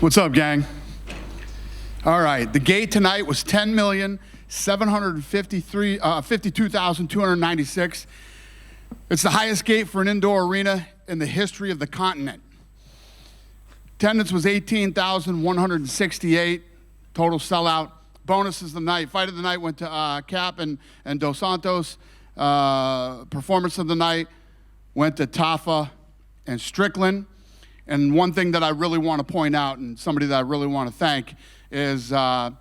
What's up, gang? All right, the gate tonight was 10,752,296. It's the highest gate for an indoor arena in the history of the continent. Attendance was 18,168. Total sellout. Bonuses of the night. Fight of the night went to Cap and Dos Santos. Performance of the night went to Tafa and Strickland. And one thing that I really want to point out, and somebody that I really want to thank, is the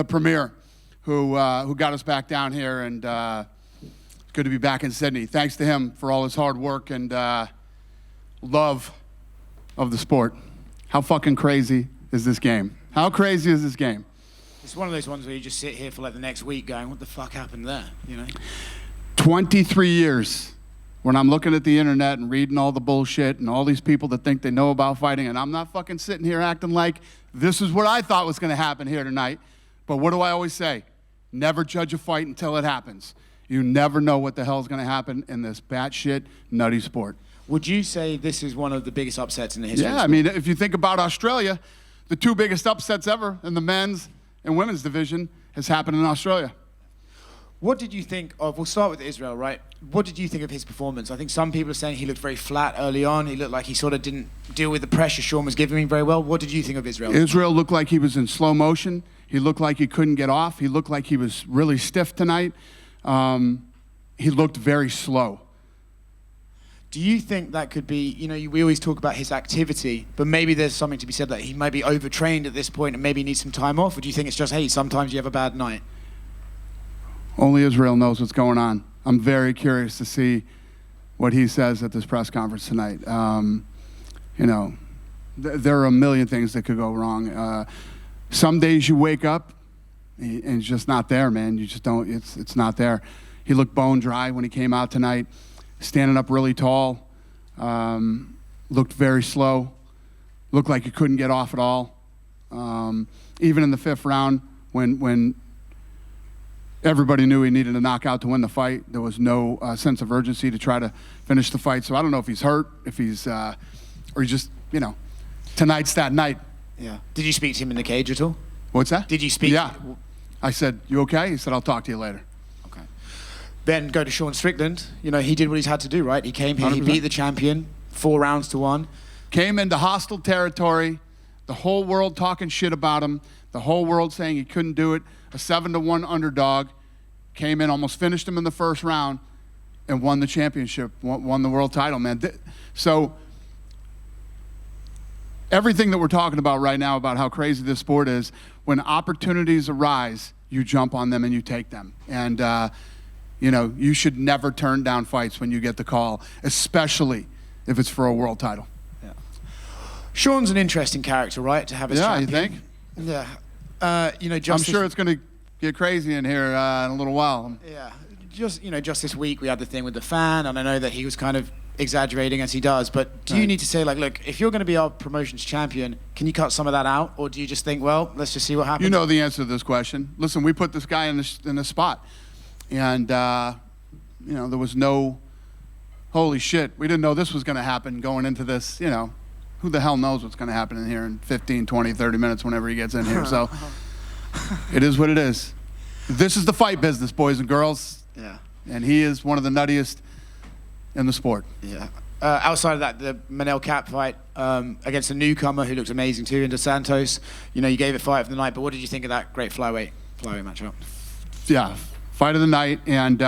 Premier, who got us back down here, and it's good to be back in Sydney. Thanks to him for all his hard work and love of the sport. How fucking crazy is this game? How crazy is this game? It's one of those ones where you just sit here for like the next week going, what the fuck happened there, you know? 23 years. When I'm looking at the internet and reading all the bullshit and all these people that think they know about fighting, and I'm not fucking sitting here acting like this is what I thought was going to happen here tonight. But what do I always say? Never judge a fight until it happens. You never know what the hell is going to happen in this batshit nutty sport. Would you say this is one of the biggest upsets in the history? Yeah, I mean, if you think about Australia, the two biggest upsets ever in the men's and women's division has happened in Australia. What did you think of, we'll start with Israel, right? What did you think of his performance? I think some people are saying he looked very flat early on. He looked like he sort of didn't deal with the pressure Sean was giving him very well. What did you think of Israel? Israel looked like he was in slow motion. He looked like he couldn't get off. He looked like he was really stiff tonight. He looked very slow. Do you think that could be, you know, we always talk about his activity, but maybe there's something to be said that he might be overtrained at this point and maybe needs some time off? Or do you think it's just, hey, sometimes you have a bad night? Only Israel knows what's going on. I'm very curious to see what he says at this press conference tonight. You know, there are a million things that could go wrong. Some days you wake up and it's just not there, man. You just don't, it's not there. He looked bone dry when he came out tonight, standing up really tall, looked very slow, looked like he couldn't get off at all. Even in the fifth round, when everybody knew he needed a knockout to win the fight, there was no sense of urgency to try to finish the fight. So I don't know if he's hurt, if he's, or he just, you know, tonight's that night. Yeah. Did you speak to him in the cage at all? What's that? Did you speak? Yeah. I said, you okay? He said, I'll talk to you later. Okay. Then go to Sean Strickland. You know, he did what he's had to do, right? He came here, 100%. He beat the champion, 4 rounds to 1. Came into hostile territory, the whole world talking shit about him, the whole world saying he couldn't do it, a 7-1 underdog, came in, almost finished him in the first round, and won the championship, won the world title, man. So everything that we're talking about right now about how crazy this sport is, when opportunities arise, you jump on them and you take them. And, you know, you should never turn down fights when you get the call, especially if it's for a world title. Yeah. Sean's an interesting character, right, to have as champion? Yeah, you think? Yeah. You know, I'm sure it's going to get crazy in here in a little while. Yeah. Just this week we had the thing with the fan, and I know that he was kind of exaggerating as he does, but do you need to say, like, look, if you're going to be our promotions champion, can you cut some of that out, or do you just think, well, let's just see what happens? You know the answer to this question. Listen, we put this guy in the spot, and you know, there was no, holy shit, we didn't know this was going to happen going into this. You know, who the hell knows what's going to happen in here in 15, 20, 30 minutes whenever he gets in here. So it is what it is. This is the fight business, boys and girls. Yeah. And he is one of the nuttiest in the sport. Yeah. Outside of that, the Manel Cap fight against a newcomer who looks amazing too, in Dos Santos. You know, you gave it fight of the night, but what did you think of that great flyweight matchup? Yeah, fight of the night, and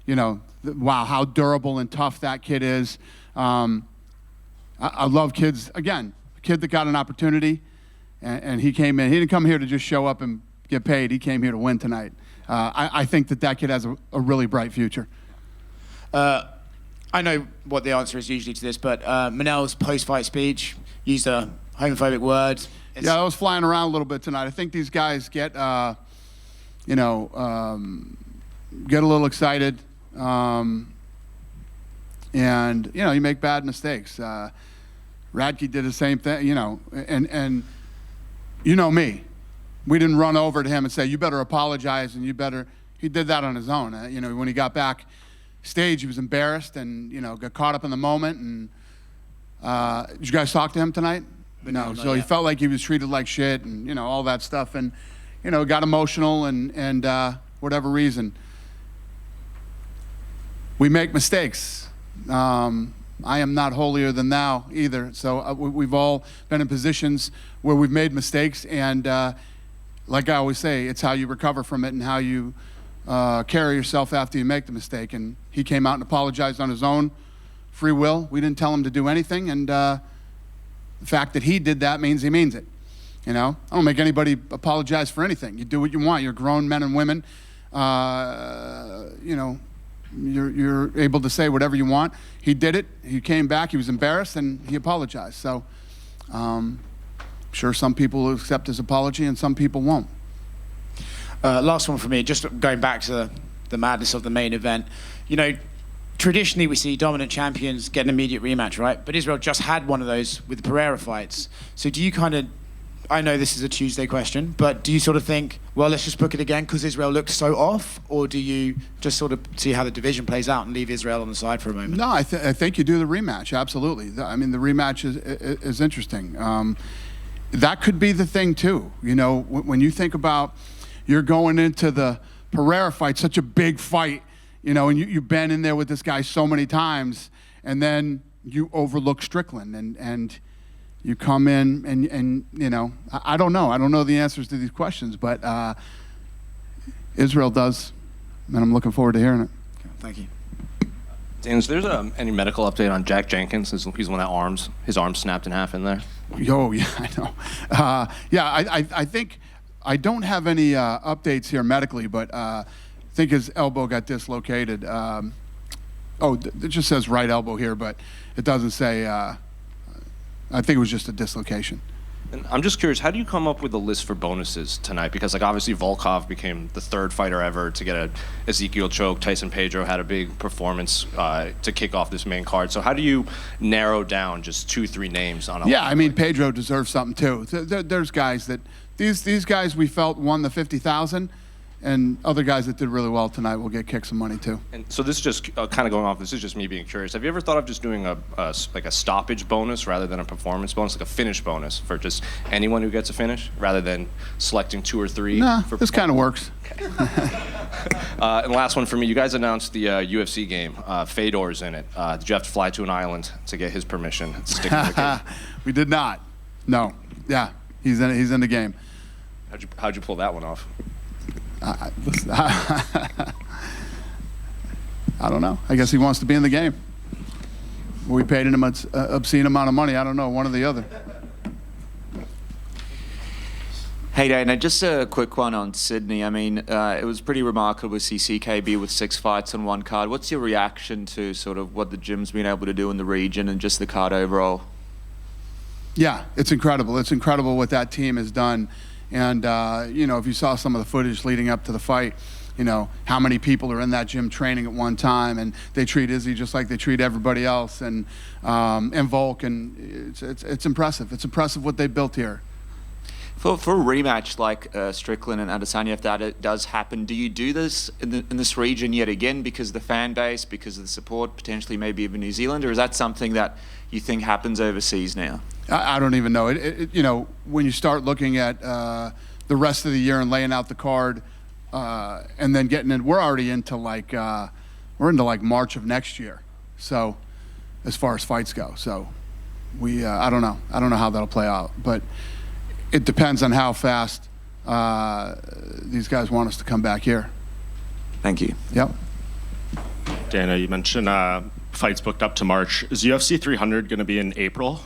you know, wow, how durable and tough that kid is. I love kids. Again, a kid that got an opportunity, and he came in. He didn't come here to just show up and get paid. He came here to win tonight. I think that kid has a really bright future. I know what the answer is usually to this, but Manel's post-fight speech used a homophobic word. Yeah, I was flying around a little bit tonight. I think these guys get, you know, get a little excited, and you know, you make bad mistakes. Radke did the same thing, you know, and you know me. We didn't run over to him and say, you better apologize and you better, he did that on his own. You know, when he got back stage, he was embarrassed and, you know, got caught up in the moment. And did you guys talk to him tonight? No. So he felt like he was treated like shit and, you know, all that stuff. And, you know, got emotional and whatever reason. We make mistakes. I am not holier than thou either. So we've all been in positions where we've made mistakes. And like I always say, it's how you recover from it and how you carry yourself after you make the mistake. And he came out and apologized on his own free will. We didn't tell him to do anything. And the fact that he did that means he means it. You know, I don't make anybody apologize for anything. You do what you want. You're grown men and women. You know, you're able to say whatever you want. He did it. He came back. He was embarrassed, and he apologized. So I'm sure some people will accept his apology, and some people won't. Last one for me, just going back to the madness of the main event. You know, traditionally we see dominant champions get an immediate rematch, right? But Israel just had one of those with the Pereira fights. So do you kind of, I know this is a Tuesday question, but do you sort of think, well, let's just book it again because Israel looked so off? Or do you just sort of see how the division plays out and leave Israel on the side for a moment? No, I think you do the rematch, absolutely. I mean, the rematch is interesting. That could be the thing, too. You know, when you think about you're going into the Pereira fight, such a big fight, you know, and you've been in there with this guy so many times, and then you overlook Strickland, and you come in and you know, I don't know. I don't know the answers to these questions, but Israel does, and I'm looking forward to hearing it. Okay, thank you. Dan, is there any medical update on Jack Jenkins? He's one that his arm snapped in half in there. Oh, yeah, I know. Yeah, I think I don't have any updates here medically, but I think his elbow got dislocated. It just says right elbow here, but it doesn't say. I think it was just a dislocation. And I'm just curious, how do you come up with a list for bonuses tonight? Because like obviously Volkov became the third fighter ever to get a Ezekiel choke. Tyson Pedro had a big performance to kick off this main card. So how do you narrow down just 2-3 names on a? Yeah, I mean Pedro deserves something too. There's guys that these guys we felt won the 50,000. And other guys that did really well tonight will get kicked some money too. And so this is just kind of going off. This is just me being curious. Have you ever thought of just doing like a stoppage bonus rather than a performance bonus, like a finish bonus for just anyone who gets a finish, rather than selecting 2 or 3? Nah, this kind of works. Okay. And last one for me. You guys announced the UFC game. Fedor's in it. Did you have to fly to an island to get his permission? We did not. No. Yeah, he's in the game. How'd you pull that one off? I don't know. I guess he wants to be in the game. We paid him an obscene amount of money. I don't know, one or the other. Hey, Dana, just a quick one on Sydney. I mean, it was pretty remarkable to see CKB with 6 fights on one card. What's your reaction to sort of what the gym's been able to do in the region and just the card overall? Yeah, it's incredible. It's incredible what that team has done. And, you know, if you saw some of the footage leading up to the fight, you know, how many people are in that gym training at one time, and they treat Izzy just like they treat everybody else, and Volk, and it's impressive. It's impressive what they built here. For a rematch like Strickland and Adesanya, if that does happen, do you do this in this region yet again because of the fan base, because of the support, potentially maybe even New Zealand, or is that something that you think happens overseas now? I don't even know. You know, when you start looking at the rest of the year and laying out the card, and then getting in, we're already into like March of next year. So, as far as fights go, so I don't know how that'll play out, but it depends on how fast these guys want us to come back here. Thank you. Yep. Dana, you mentioned fights booked up to March. Is UFC 300 going to be in April?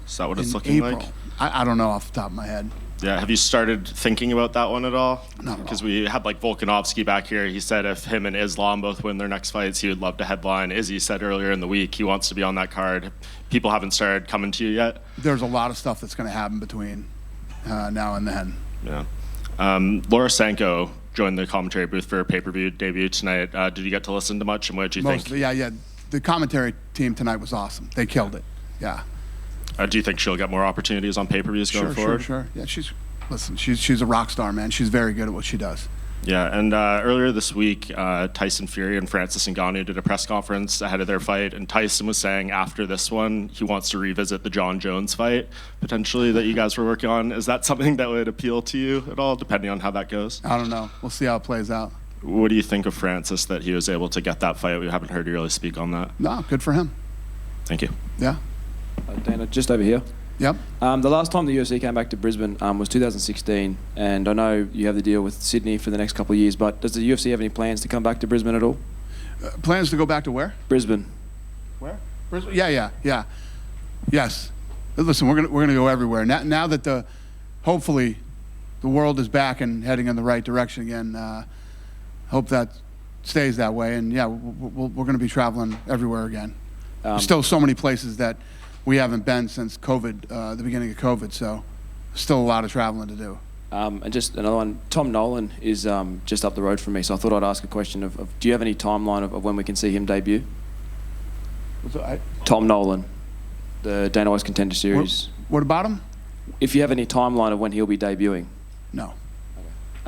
Is that what it's looking April. like? I don't know off the top of my head. Yeah, have you started thinking about that one at all? Not at all. Because we had like Volkanovski back here. He said if him and Islam both win their next fights, he would love to headline. Izzy said earlier in the week he wants to be on that card. People haven't started coming to you yet? There's a lot of stuff that's going to happen between now and then. Yeah. Laura Sanko joined the commentary booth for her pay-per-view debut tonight. Did you get to listen to much, and what did you think? Yeah. The commentary team tonight was awesome. They killed it. Yeah. Do you think she'll get more opportunities on pay-per-views going forward? Sure. Yeah, she's a rock star, man. She's very good at what she does. Yeah, and earlier this week, Tyson Fury and Francis Ngannou did a press conference ahead of their fight, and Tyson was saying after this one, he wants to revisit the John Jones fight, potentially, that you guys were working on. Is that something that would appeal to you at all, depending on how that goes? I don't know. We'll see how it plays out. What do you think of Francis, that he was able to get that fight? We haven't heard you really speak on that. No, good for him. Thank you. Yeah. Dana, just over here. Yep. The last time the UFC came back to Brisbane was 2016, and I know you have the deal with Sydney for the next couple of years, but does the UFC have any plans to come back to Brisbane at all? Plans to go back to where? Brisbane. Where? Brisbane? Yeah. Yes. Listen, we're gonna go everywhere. Now that hopefully the world is back and heading in the right direction again. Hope that stays that way, and yeah, we're gonna be traveling everywhere again. There's still so many places that we haven't been since COVID, the beginning of COVID, so still a lot of traveling to do. And just another one, Tom Nolan is just up the road from me, so I thought I'd ask a question of do you have any timeline of when we can see him debut? Tom Nolan, the Dana White's Contender Series. What about him? If you have any timeline of when he'll be debuting. No.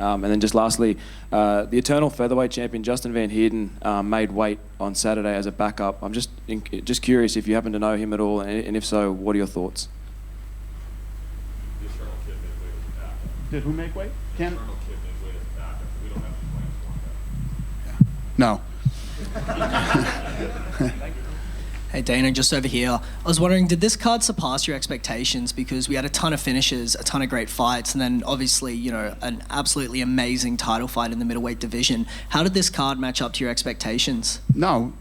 And then just lastly, the eternal featherweight champion Justin Van Heerden made weight on Saturday as a backup. I'm just curious if you happen to know him at all, and if so, what are your thoughts? Did who make weight? Ken? No. Hey Dana, just over here. I was wondering, did this card surpass your expectations? Because we had a ton of finishes, a ton of great fights, and then obviously, an absolutely amazing title fight in the middleweight division. How did this card match up to your expectations? No,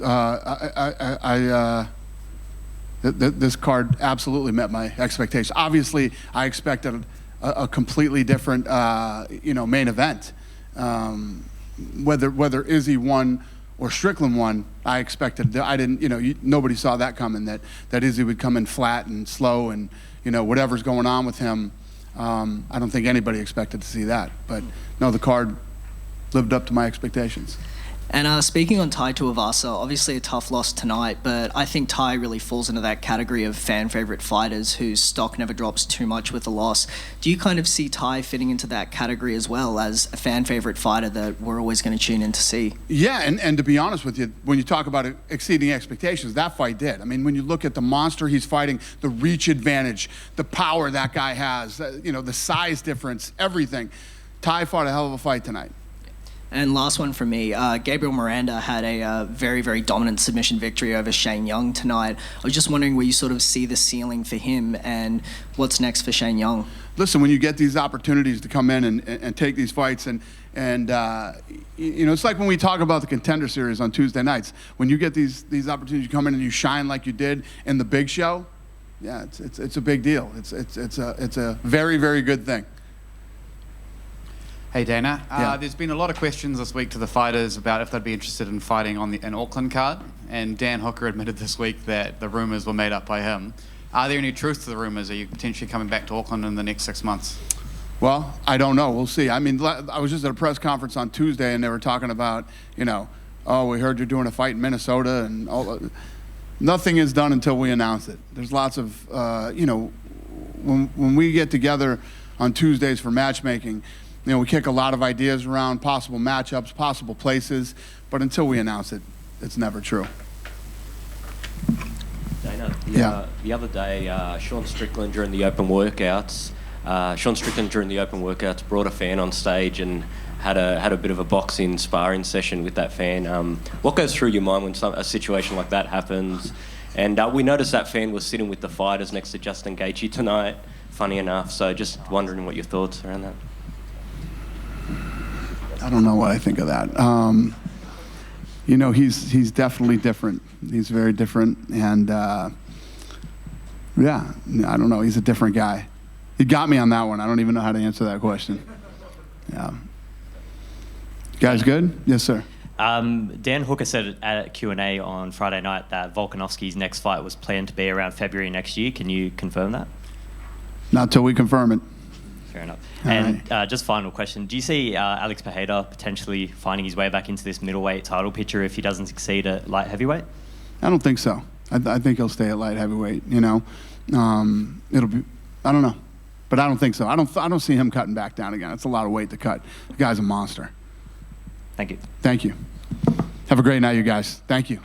this card absolutely met my expectations. Obviously, I expected a completely different, main event. Whether Izzy won or Strickland won, I expected. I didn't. Nobody saw that coming. That Izzy would come in flat and slow, and whatever's going on with him. I don't think anybody expected to see that. But no, the card lived up to my expectations. And speaking on Tai Tuivasa, obviously a tough loss tonight, but I think Tai really falls into that category of fan favorite fighters whose stock never drops too much with a loss. Do you kind of see Tai fitting into that category as well as a fan favorite fighter that we're always going to tune in to see? Yeah, and to be honest with you, when you talk about exceeding expectations, that fight did. I mean, when you look at the monster he's fighting, the reach advantage, the power that guy has, the size difference, everything. Tai fought a hell of a fight tonight. And last one from me, Gabriel Miranda had a very, very dominant submission victory over Shane Young tonight. I was just wondering where you sort of see the ceiling for him and what's next for Shane Young. Listen, when you get these opportunities to come in and take these fights, and it's like when we talk about the Contender Series on Tuesday nights. When you get these opportunities to come in and you shine like you did in the big show, yeah, it's a big deal. It's a very, very good thing. Hey Dana, Yeah. There's been a lot of questions this week to the fighters about if they'd be interested in fighting on an Auckland card, and Dan Hooker admitted this week that the rumours were made up by him. Are there any truth to the rumours? Are you potentially coming back to Auckland in the next 6 months? Well, I don't know. We'll see. I mean, I was just at a press conference on Tuesday, and they were talking about, oh, we heard you're doing a fight in Minnesota, and all. Nothing is done until we announce it. There's lots of, when we get together on Tuesdays for matchmaking, we kick a lot of ideas around, possible matchups, possible places, but until we announce it, it's never true. Dana, Yeah. The other day, Sean Strickland during the open workouts brought a fan on stage and had a bit of a boxing sparring session with that fan. What goes through your mind when a situation like that happens? And we noticed that fan was sitting with the fighters next to Justin Gaethje tonight, funny enough, so just wondering what your thoughts around that. I don't know what I think of that. He's definitely different. He's very different, and I don't know. He's a different guy. You got me on that one. I don't even know how to answer that question. Yeah. You guys good? Yes, sir. Dan Hooker said at Q&A on Friday night that Volkanovski's next fight was planned to be around February next year. Can you confirm that? Not till we confirm it. Fair enough. All And just final question. Do you see Alex Pereira potentially finding his way back into this middleweight title picture if he doesn't succeed at light heavyweight? I don't think so. I think he'll stay at light heavyweight, it'll be, I don't know. But I don't think so. I don't see him cutting back down again. It's a lot of weight to cut. The guy's a monster. Thank you. Thank you. Have a great night, you guys. Thank you.